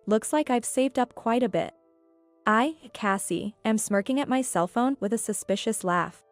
Looks like I've saved up quite a bit. I, Cassie, am smirking at my cell phone with a suspicious laugh.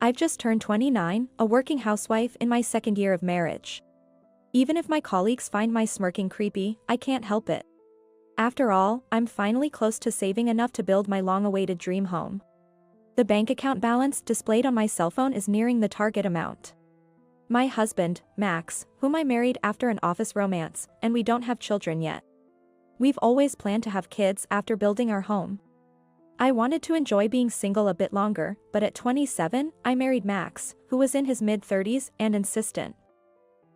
I've just turned 29, a working housewife in my second year of marriage. Even if my colleagues find my smirking creepy, I can't help it. After all, I'm finally close to saving enough to build my long-awaited dream home. The bank account balance displayed on my cell phone is nearing the target amount. My husband, Max, whom I married after an office romance, and we don't have children yet. We've always planned to have kids after building our home. I wanted to enjoy being single a bit longer, but at 27, I married Max, who was in his mid-30s and insistent.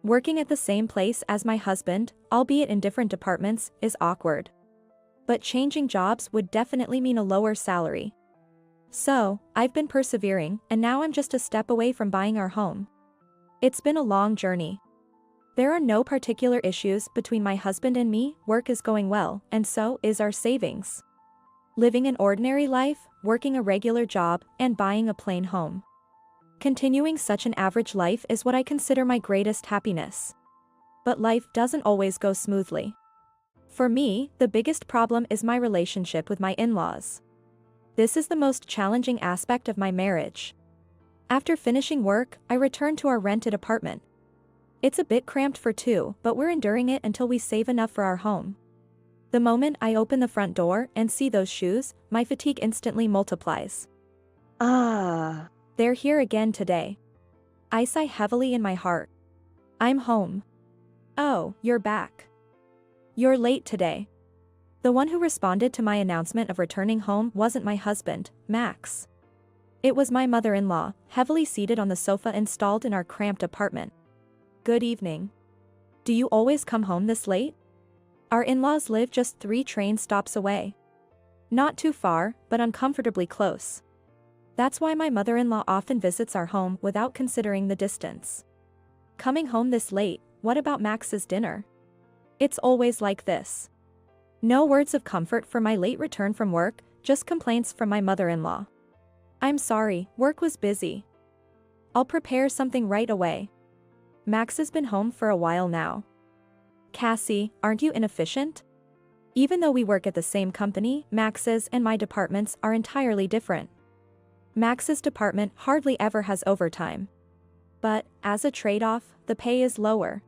Working at the same place as my husband, albeit in different departments, is awkward. But changing jobs would definitely mean a lower salary. So, I've been persevering, and now I'm just a step away from buying our home. It's been a long journey. There are no particular issues between my husband and me, work is going well, and so is our savings. Living an ordinary life, working a regular job, and buying a plain home. Continuing such an average life is what I consider my greatest happiness. But life doesn't always go smoothly. For me, the biggest problem is my relationship with my in-laws. This is the most challenging aspect of my marriage. After finishing work, I return to our rented apartment. It's a bit cramped for two, but we're enduring it until we save enough for our home. The moment I open the front door and see those shoes, my fatigue instantly multiplies. They're here again today. I sigh heavily in my heart. I'm home. Oh, you're back. You're late today. The one who responded to my announcement of returning home wasn't my husband, Max. It was my mother-in-law, heavily seated on the sofa installed in our cramped apartment. Good evening. Do you always come home this late? Our in-laws live just 3 train stops away. Not too far, but uncomfortably close. That's why my mother-in-law often visits our home without considering the distance. Coming home this late, what about Max's dinner? It's always like this. No words of comfort for my late return from work, just complaints from my mother-in-law. I'm sorry, work was busy. I'll prepare something right away. Max has been home for a while now. Cassie, aren't you inefficient? Even though we work at the same company, Max's and my departments are entirely different. Max's department hardly ever has overtime. But, as a trade-off, the pay is lower.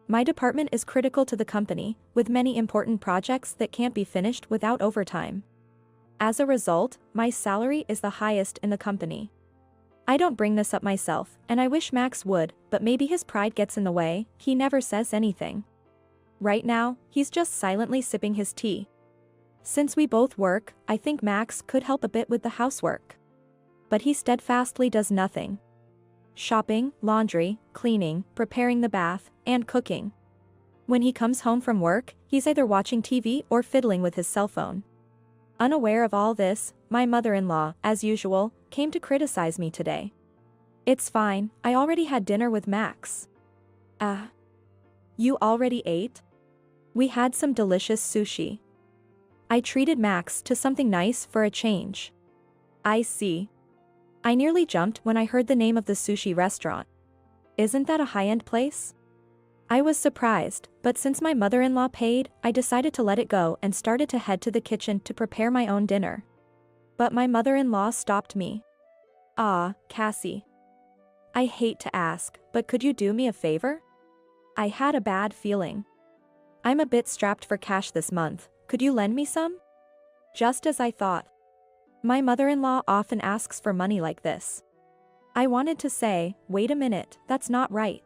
My department is critical to the company, with many important projects that can't be finished without overtime. As a result, my salary is the highest in the company. I don't bring this up myself, and I wish Max would, but maybe his pride gets in the way, he never says anything. Right now, he's just silently sipping his tea. Since we both work, I think Max could help a bit with the housework. But he steadfastly does nothing. Shopping, laundry, cleaning, preparing the bath, and cooking. When he comes home from work, he's either watching TV or fiddling with his cell phone. Unaware of all this, my mother-in-law, as usual, came to criticize me today. It's fine, I already had dinner with Max. You already ate? We had some delicious sushi. I treated Max to something nice for a change. I see. I nearly jumped when I heard the name of the sushi restaurant. Isn't that a high-end place? I was surprised, but since my mother-in-law paid, I decided to let it go and started to head to the kitchen to prepare my own dinner. But my mother-in-law stopped me. Cassie. I hate to ask, but could you do me a favor? I had a bad feeling. I'm a bit strapped for cash this month, could you lend me some? Just as I thought. My mother-in-law often asks for money like this. I wanted to say, wait a minute, that's not right.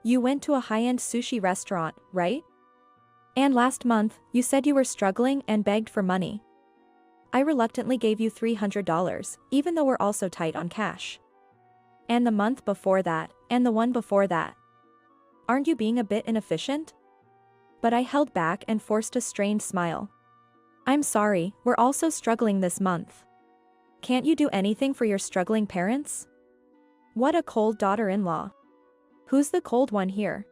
You went to a high-end sushi restaurant, right? And last month, you said you were struggling and begged for money. I reluctantly gave you $300, even though we're also tight on cash. And the month before that, and the one before that. Aren't you being a bit inefficient? But I held back and forced a strained smile. I'm sorry, we're also struggling this month. Can't you do anything for your struggling parents? What a cold daughter-in-law. Who's the cold one here?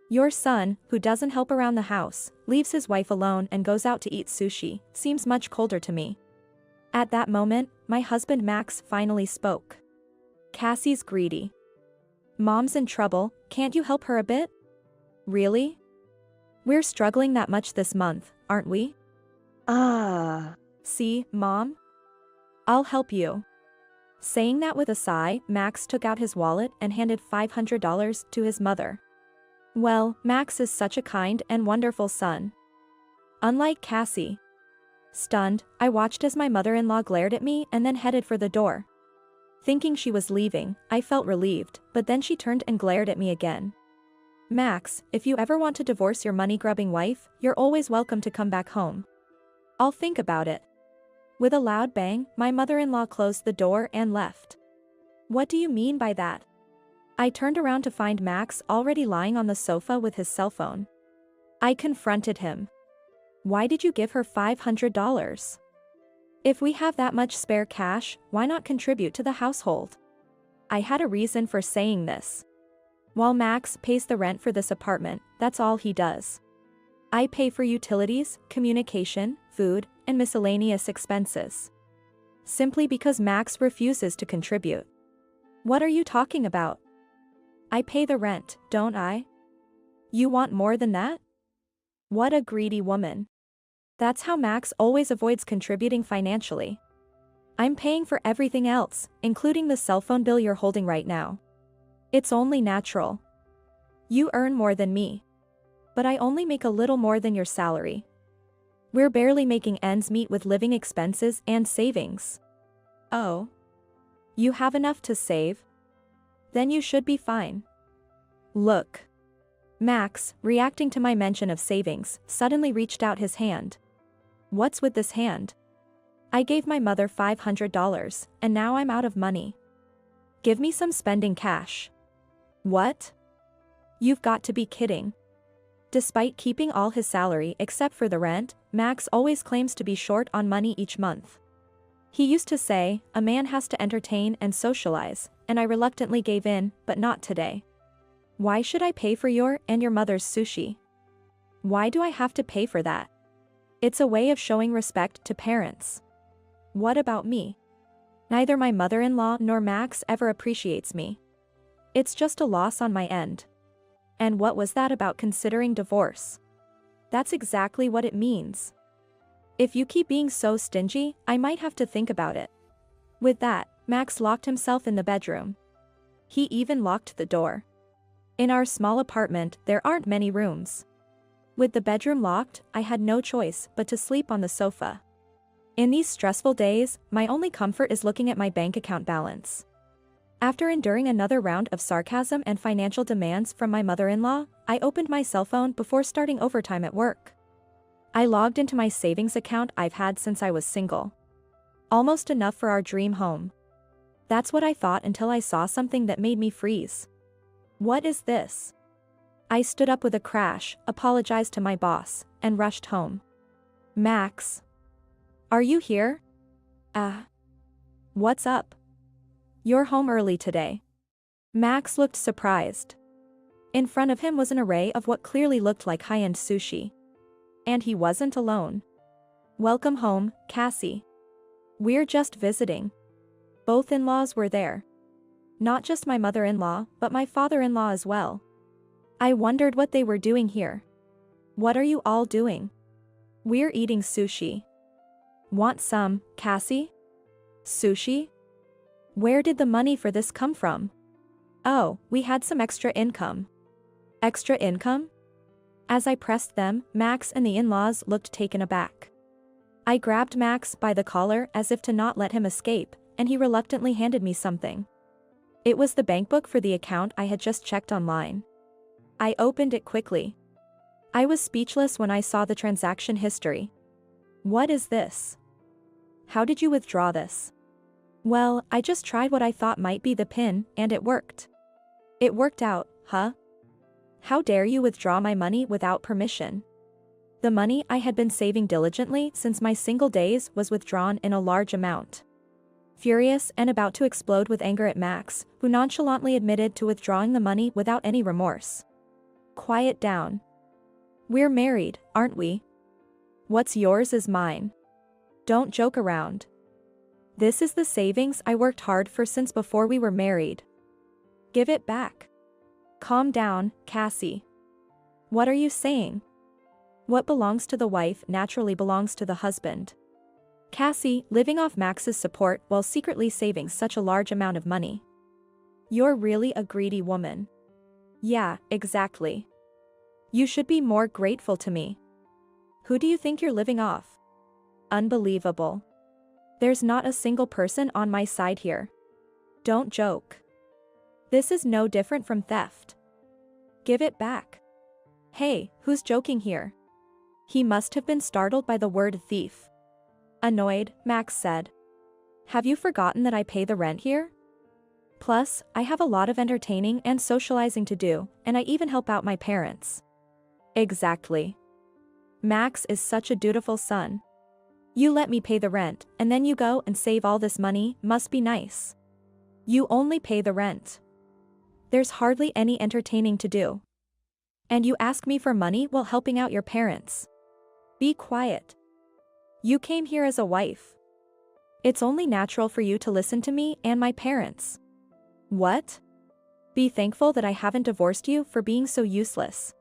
Your son, who doesn't help around the house, leaves his wife alone and goes out to eat sushi, seems much colder to me. At that moment, my husband Max finally spoke. Cassie's greedy. Mom's in trouble, can't you help her a bit? Really? We're struggling that much this month, aren't we? Ah. See, Mom? I'll help you. Saying that with a sigh, Max took out his wallet and handed $500 to his mother. Well, Max is such a kind and wonderful son. Unlike Cassie. Stunned, I watched as my mother-in-law glared at me and then headed for the door. Thinking she was leaving, I felt relieved, but then she turned and glared at me again. Max, if you ever want to divorce your money-grubbing wife, you're always welcome to come back home. I'll think about it. With a loud bang, my mother-in-law closed the door and left. What do you mean by that? I turned around to find Max already lying on the sofa with his cell phone. I confronted him. Why did you give her $500? If we have that much spare cash, why not contribute to the household? I had a reason for saying this. While Max pays the rent for this apartment, that's all he does. I pay for utilities, communication, food, and miscellaneous expenses. Simply because Max refuses to contribute. What are you talking about? I pay the rent, don't I? You want more than that? What a greedy woman. That's how Max always avoids contributing financially. I'm paying for everything else, including the cell phone bill you're holding right now. It's only natural. You earn more than me. But I only make a little more than your salary. We're barely making ends meet with living expenses and savings. Oh. You have enough to save? Then you should be fine. Look. Max, reacting to my mention of savings, suddenly reached out his hand. What's with this hand? I gave my mother $500, and now I'm out of money. Give me some spending cash. What? You've got to be kidding. Despite keeping all his salary except for the rent, Max always claims to be short on money each month. He used to say, a man has to entertain and socialize, and I reluctantly gave in, but not today. Why should I pay for your and your mother's sushi? Why do I have to pay for that? It's a way of showing respect to parents. What about me? Neither my mother-in-law nor Max ever appreciates me. It's just a loss on my end. And what was that about considering divorce? That's exactly what it means. If you keep being so stingy, I might have to think about it. With that, Max locked himself in the bedroom. He even locked the door. In our small apartment, there aren't many rooms. With the bedroom locked, I had no choice but to sleep on the sofa. In these stressful days, my only comfort is looking at my bank account balance. After enduring another round of sarcasm and financial demands from my mother-in-law, I opened my cell phone before starting overtime at work. I logged into my savings account I've had since I was single. Almost enough for our dream home. That's what I thought until I saw something that made me freeze. What is this? I stood up with a crash, apologized to my boss, and rushed home. Max. Are you here? What's up? You're home early today. Max looked surprised. In front of him was an array of what clearly looked like high-end sushi. And he wasn't alone. Welcome home, Cassie. We're just visiting. Both in-laws were there. Not just my mother-in-law, but my father-in-law as well. I wondered what they were doing here. What are you all doing? We're eating sushi. Want some, Cassie? Sushi? Where did the money for this come from? Oh, we had some extra income. Extra income? As I pressed them, Max and the in-laws looked taken aback. I grabbed Max by the collar as if to not let him escape, and he reluctantly handed me something. It was the bank book for the account I had just checked online. I opened it quickly. I was speechless when I saw the transaction history. What is this? How did you withdraw this? Well, I just tried what I thought might be the PIN, and it worked. It worked out, huh? How dare you withdraw my money without permission? The money I had been saving diligently since my single days was withdrawn in a large amount. Furious and about to explode with anger at Max, who nonchalantly admitted to withdrawing the money without any remorse. Quiet down. We're married, aren't we? What's yours is mine. Don't joke around. This is the savings I worked hard for since before we were married. Give it back. Calm down, Cassie. What are you saying? What belongs to the wife naturally belongs to the husband. Cassie, living off Max's support while secretly saving such a large amount of money. You're really a greedy woman. Yeah, exactly. You should be more grateful to me. Who do you think you're living off? Unbelievable. There's not a single person on my side here. Don't joke. This is no different from theft. Give it back. Hey, who's joking here? He must have been startled by the word thief. Annoyed, Max said. Have you forgotten that I pay the rent here? Plus, I have a lot of entertaining and socializing to do, and I even help out my parents. Exactly. Max is such a dutiful son. You let me pay the rent, and then you go and save all this money, must be nice. You only pay the rent. There's hardly any entertaining to do. And you ask me for money while helping out your parents. Be quiet. You came here as a wife. It's only natural for you to listen to me and my parents. What? Be thankful that I haven't divorced you for being so useless.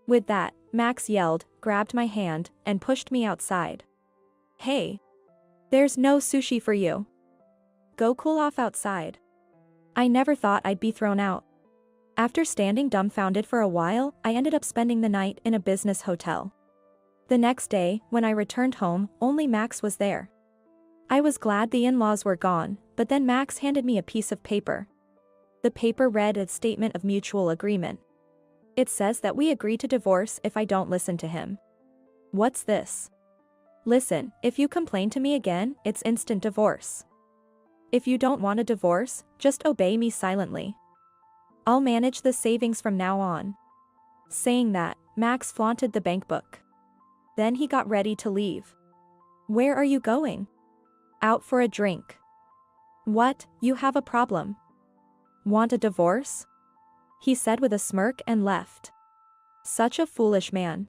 With that, Max yelled, grabbed my hand, and pushed me outside. Hey. There's no sushi for you. Go cool off outside. I never thought I'd be thrown out. After standing dumbfounded for a while, I ended up spending the night in a business hotel. The next day, when I returned home, only Max was there. I was glad the in-laws were gone, but then Max handed me a piece of paper. The paper read a statement of mutual agreement. It says that we agree to divorce if I don't listen to him. What's this? Listen, if you complain to me again, it's instant divorce. If you don't want a divorce, just obey me silently. I'll manage the savings from now on. Saying that, Max flaunted the bank book. Then he got ready to leave. Where are you going? Out for a drink. What, you have a problem? Want a divorce? He said with a smirk and left. Such a foolish man.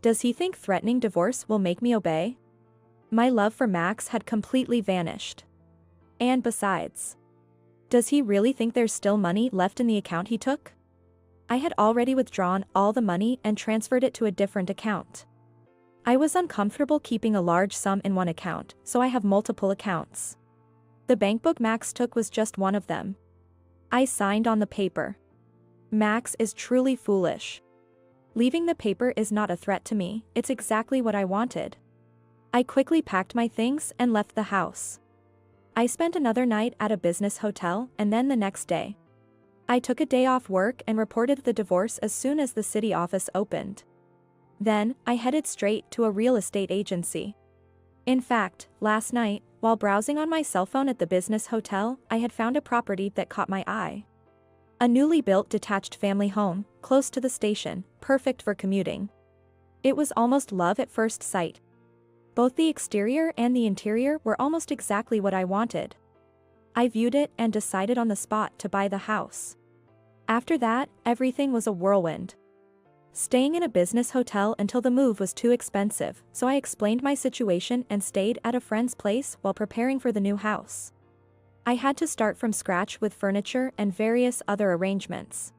Does he think threatening divorce will make me obey? My love for Max had completely vanished. And besides, does he really think there's still money left in the account he took? I had already withdrawn all the money and transferred it to a different account. I was uncomfortable keeping a large sum in one account, so I have multiple accounts. The bank book Max took was just one of them. I signed on the paper. Max is truly foolish. Leaving the paper is not a threat to me, it's exactly what I wanted. I quickly packed my things and left the house. I spent another night at a business hotel and then the next day. I took a day off work and reported the divorce as soon as the city office opened. Then, I headed straight to a real estate agency. In fact, last night, while browsing on my cell phone at the business hotel, I had found a property that caught my eye. A newly built detached family home, close to the station, perfect for commuting. It was almost love at first sight. Both the exterior and the interior were almost exactly what I wanted. I viewed it and decided on the spot to buy the house. After that, everything was a whirlwind. Staying in a business hotel until the move was too expensive, so I explained my situation and stayed at a friend's place while preparing for the new house. I had to start from scratch with furniture and various other arrangements.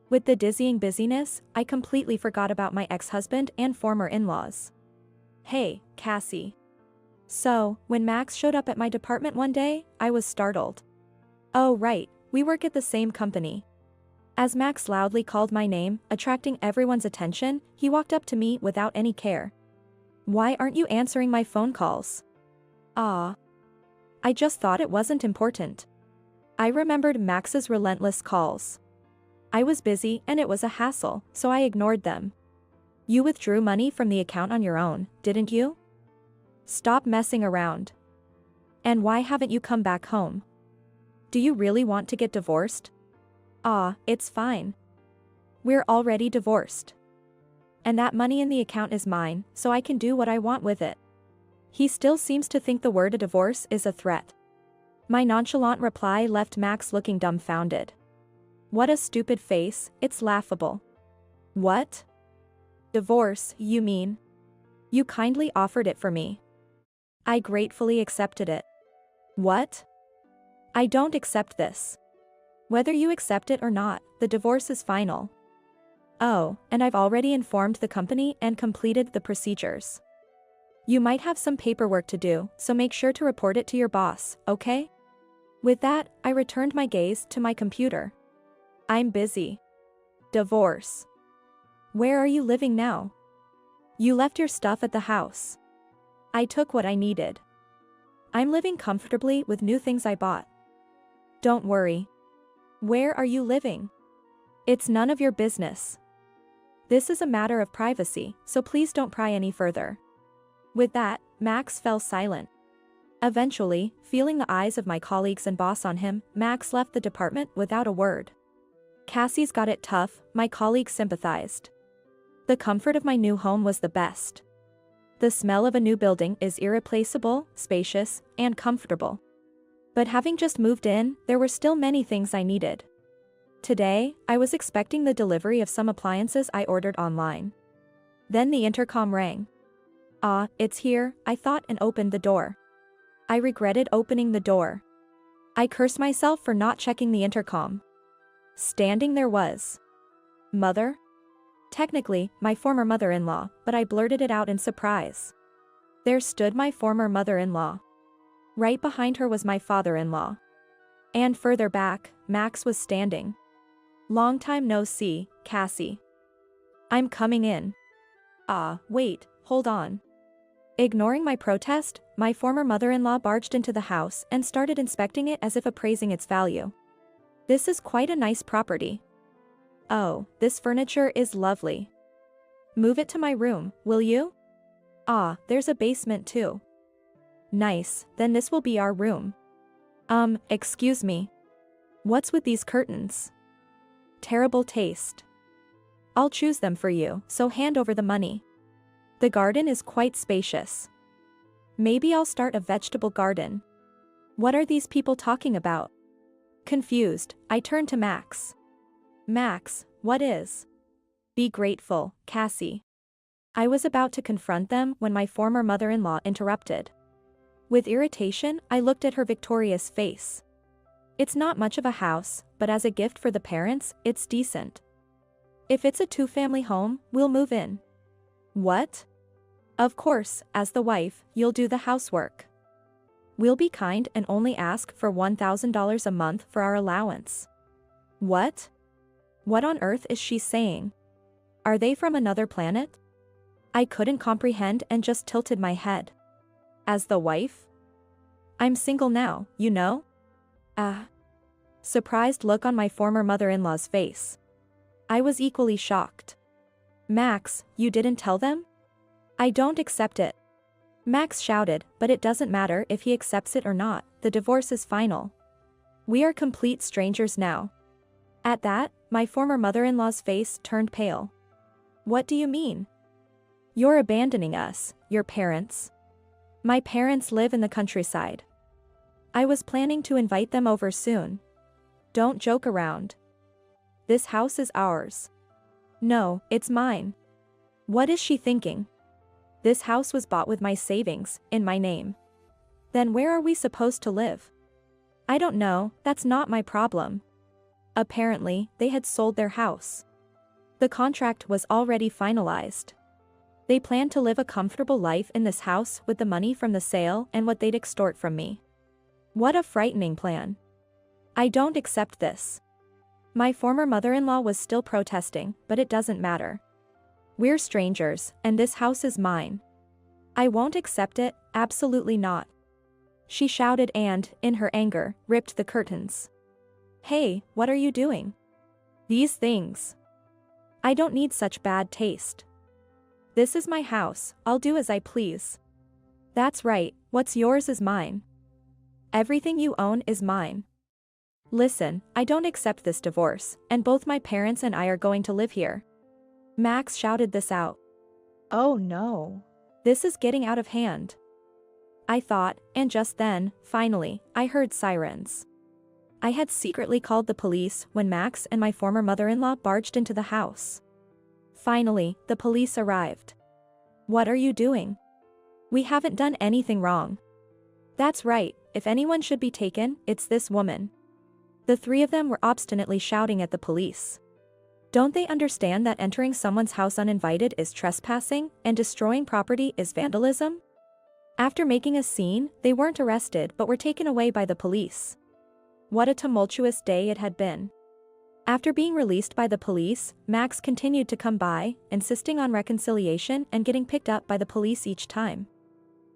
With the dizzying busyness, I completely forgot about my ex-husband and former in-laws. Hey, Cassie. So, when Max showed up at my department one day, I was startled. Oh right, we work at the same company. As Max loudly called my name, attracting everyone's attention, he walked up to me without any care. Why aren't you answering my phone calls? Ah. I just thought it wasn't important. I remembered Max's relentless calls. I was busy and it was a hassle, so I ignored them. You withdrew money from the account on your own, didn't you? Stop messing around. And why haven't you come back home? Do you really want to get divorced? Ah, it's fine. We're already divorced. And that money in the account is mine, so I can do what I want with it. He still seems to think the word a divorce is a threat. My nonchalant reply left Max looking dumbfounded. What a stupid face, it's laughable. What? Divorce, you mean? You kindly offered it for me. I gratefully accepted it. What? I don't accept this. Whether you accept it or not, the divorce is final. Oh, and I've already informed the company and completed the procedures. You might have some paperwork to do, so make sure to report it to your boss, okay? With that, I returned my gaze to my computer. I'm busy. Divorce. Where are you living now? You left your stuff at the house. I took what I needed. I'm living comfortably with new things I bought. Don't worry. Where are you living? It's none of your business. This is a matter of privacy, so please don't pry any further. With that, Max fell silent. Eventually, feeling the eyes of my colleagues and boss on him, Max left the department without a word. Cassie's got it tough, my colleagues sympathized. The comfort of my new home was the best. The smell of a new building is irreplaceable, spacious, and comfortable. But having just moved in, there were still many things I needed. Today, I was expecting the delivery of some appliances I ordered online. Then the intercom rang. Ah, it's here, I thought and opened the door. I regretted opening the door. I cursed myself for not checking the intercom. Standing there was Mother? Technically, my former mother-in-law, but I blurted it out in surprise. There stood my former mother-in-law. Right behind her was my father-in-law. And further back, Max was standing. Long time no see, Cassie. I'm coming in. Ah, wait, hold on. Ignoring my protest, my former mother-in-law barged into the house and started inspecting it as if appraising its value. This is quite a nice property. Oh, this furniture is lovely. Move it to my room, will you? Ah, there's a basement too. Nice, then this will be our room. Excuse me. What's with these curtains? Terrible taste. I'll choose them for you, so hand over the money. The garden is quite spacious. Maybe I'll start a vegetable garden. What are these people talking about? Confused, I turned to Max. Max, what is? Be grateful, Cassie. I was about to confront them when my former mother-in-law interrupted. With irritation, I looked at her victorious face. It's not much of a house, but as a gift for the parents, it's decent. If it's a two-family home, we'll move in. What? Of course, as the wife, you'll do the housework. We'll be kind and only ask for $1,000 a month for our allowance. What? What on earth is she saying? Are they from another planet? I couldn't comprehend and just tilted my head. As the wife? I'm single now, you know? Surprised look on my former mother-in-law's face. I was equally shocked. Max, you didn't tell them? I don't accept it. Max shouted, but it doesn't matter if he accepts it or not, the divorce is final. We are complete strangers now. At that, my former mother-in-law's face turned pale. What do you mean? You're abandoning us, your parents. My parents live in the countryside. I was planning to invite them over soon. Don't joke around. This house is ours. No, it's mine. What is she thinking? This house was bought with my savings, in my name. Then where are we supposed to live? I don't know, that's not my problem. Apparently, they had sold their house. The contract was already finalized. They planned to live a comfortable life in this house with the money from the sale and what they'd extort from me. What a frightening plan. I don't accept this. My former mother-in-law was still protesting, but it doesn't matter. We're strangers, and this house is mine. I won't accept it, absolutely not. She shouted and, in her anger, ripped the curtains. Hey, what are you doing? These things. I don't need such bad taste. This is my house, I'll do as I please. That's right, what's yours is mine. Everything you own is mine. Listen, I don't accept this divorce, and both my parents and I are going to live here. Max shouted this out. Oh no. This is getting out of hand. I thought, and just then, finally, I heard sirens. I had secretly called the police when Max and my former mother-in-law barged into the house. Finally, the police arrived. What are you doing? We haven't done anything wrong. That's right, if anyone should be taken, it's this woman. The three of them were obstinately shouting at the police. Don't they understand that entering someone's house uninvited is trespassing and destroying property is vandalism? After making a scene, they weren't arrested but were taken away by the police. What a tumultuous day it had been. After being released by the police, Max continued to come by, insisting on reconciliation and getting picked up by the police each time.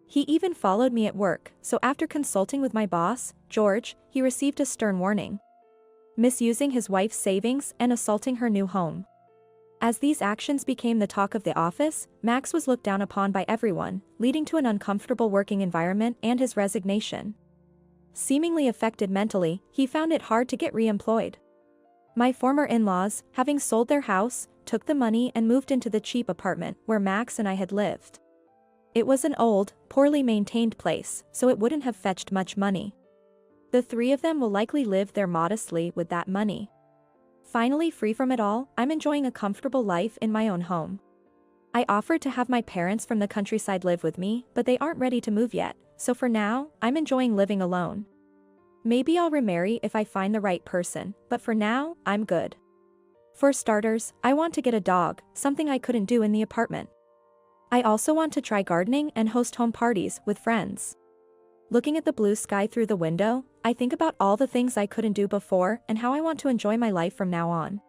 He even followed me at work, so after consulting with my boss, George, he received a stern warning: misusing his wife's savings and assaulting her new home. As these actions became the talk of the office, Max was looked down upon by everyone, leading to an uncomfortable working environment and his resignation. Seemingly affected mentally, he found it hard to get re-employed. My former in-laws, having sold their house, took the money and moved into the cheap apartment where Max and I had lived. It was an old, poorly maintained place, so it wouldn't have fetched much money. The three of them will likely live there modestly with that money. Finally free from it all, I'm enjoying a comfortable life in my own home. I offered to have my parents from the countryside live with me, but they aren't ready to move yet, so for now, I'm enjoying living alone. Maybe I'll remarry if I find the right person, but for now, I'm good. For starters, I want to get a dog, something I couldn't do in the apartment. I also want to try gardening and host home parties with friends. Looking at the blue sky through the window, I think about all the things I couldn't do before and how I want to enjoy my life from now on.